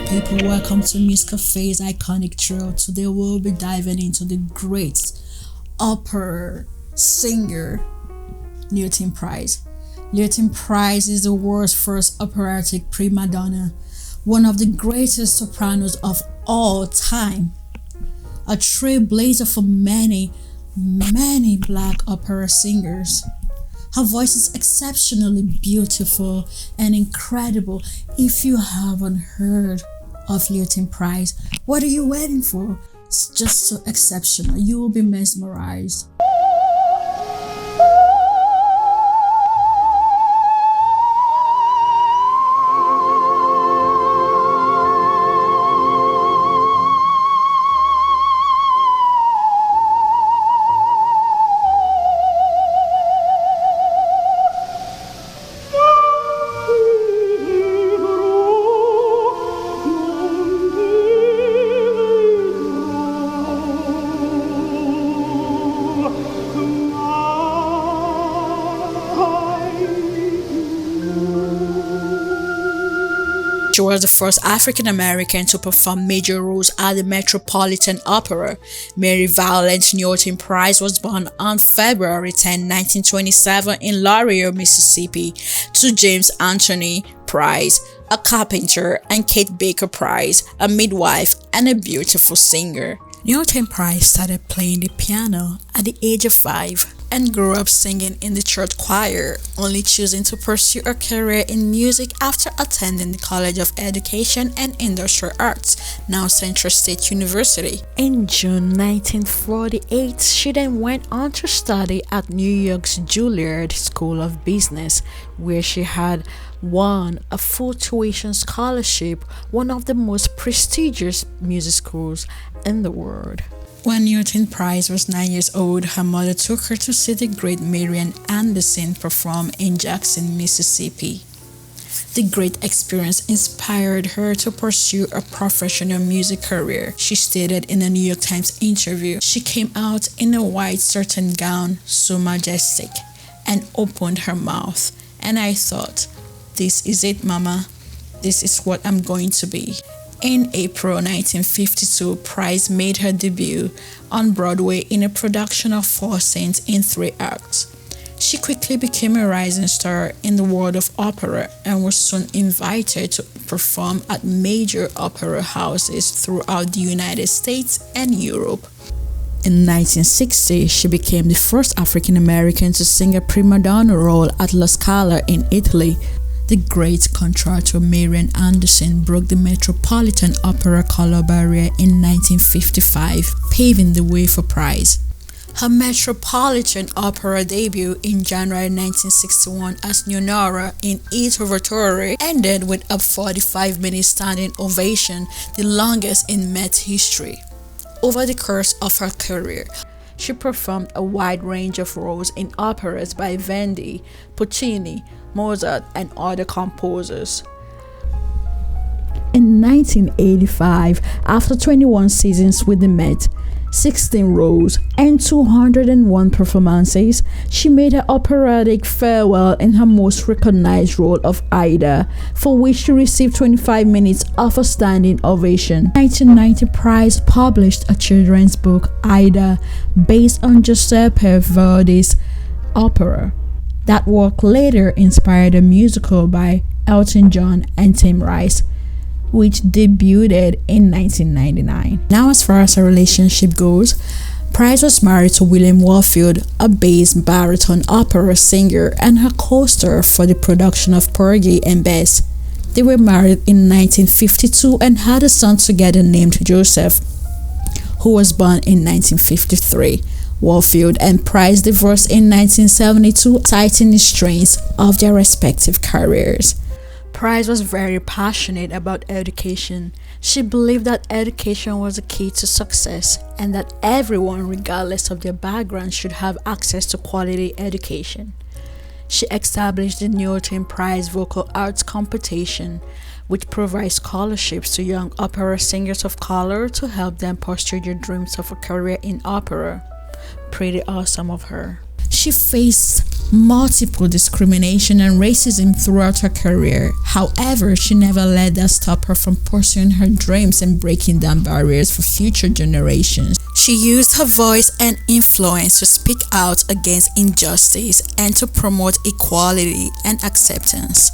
people, welcome to Miss Cafe's iconic trio. Today we'll be diving into the great opera singer Leontyneprice. Leontyneprice is the world's first operatic prima donna, one of the greatest sopranos of all time, a trailblazer for many black opera singers. Her voice is exceptionally beautiful and incredible. If you haven't heard of Leontyneprice, what are you waiting for? It's just so exceptional. You will be mesmerized. She was the first African American to perform major roles at the Metropolitan Opera. Mary Violet Leontyneprice was born on February 10, 1927 in Laredo, Mississippi, to James Anthony Price, a carpenter, and Kate Baker Price, a midwife and a beautiful singer. Leontyneprice started playing the piano at the age of 5 and grew up singing in the church choir, only choosing to pursue a career in music after attending the College of Education and Industrial Arts, now Central State University. In June 1948, she then went on to study at New York's Juilliard School of Business, where she had won a full tuition scholarship, one of the most prestigious music schools in the world. When Leontyneprice was 9 years old, her mother took her to see the great Marian Anderson perform in Jackson, Mississippi. The great experience inspired her to pursue a professional music career. She stated in a New York Times interview, "She came out in a white satin gown, so majestic, and opened her mouth. And I thought, this is it, Mama. This is what I'm going to be." In April 1952, Price made her debut on Broadway in a production of Four Saints in 3 acts. She quickly became a rising star in the world of opera and was soon invited to perform at major opera houses throughout the United States and Europe. In 1960, she became the first African American to sing a prima donna role at La Scala in Italy. The great contralto Marian Anderson broke the Metropolitan Opera color barrier in 1955, paving the way for Price. Her Metropolitan Opera debut in January 1961 as Leonora in Il Trovatore ended with a 45-minute standing ovation, the longest in Met history. Over the course of her career, she performed a wide range of roles in operas by Verdi, Puccini, Mozart, and other composers. In 1985, after 21 seasons with the Met, 16 roles, and 201 performances, she made her operatic farewell in her most recognized role of Ida, for which she received 25 minutes of a standing ovation. In 1990, Price published a children's book, Ida, based on Giuseppe Verdi's opera. That work later inspired a musical by Elton John and Tim Rice, which debuted in 1999. Now, as far as her relationship goes, Price was married to William Warfield, a bass baritone opera singer and her co-star for the production of Porgy and Bess. They were married in 1952 and had a son together named Joseph, who was born in 1953. Warfield and Price divorced in 1972, citing the strains of their respective careers. Price was very passionate about education. She believed that education was the key to success and that everyone, regardless of their background, should have access to quality education. She established the Leontyneprice Vocal Arts Competition, which provides scholarships to young opera singers of color to help them pursue their dreams of a career in opera. Pretty awesome of her. She faced multiple discrimination and racism throughout her career. However, she never let that stop her from pursuing her dreams and breaking down barriers for future generations. She used her voice and influence to speak out against injustice and to promote equality and acceptance.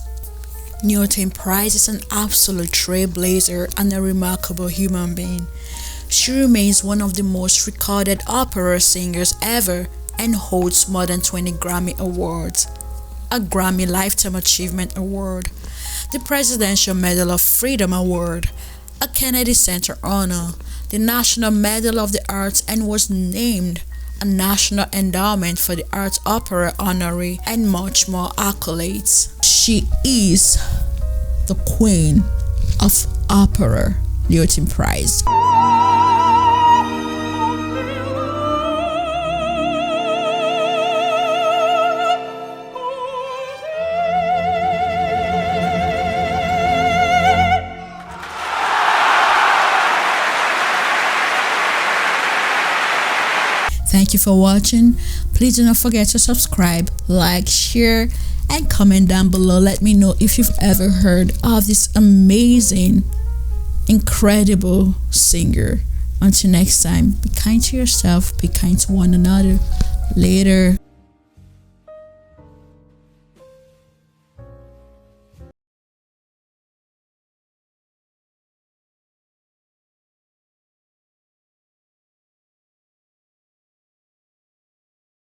Leontyneprice is an absolute trailblazer and a remarkable human being. She remains one of the most recorded opera singers ever and holds more than 20 Grammy Awards, a Grammy Lifetime Achievement Award, the Presidential Medal of Freedom Award, a Kennedy Center Honor, the National Medal of the Arts, and was named a National Endowment for the Arts Opera honoree, and much more accolades. She is the Queen of Opera, Leontyneprice. Thank you for watching. Please do not forget to subscribe, like, share, and comment down below. Let me know if you've ever heard of this amazing, incredible singer. Until next time, be kind to yourself, be kind to one another. Later.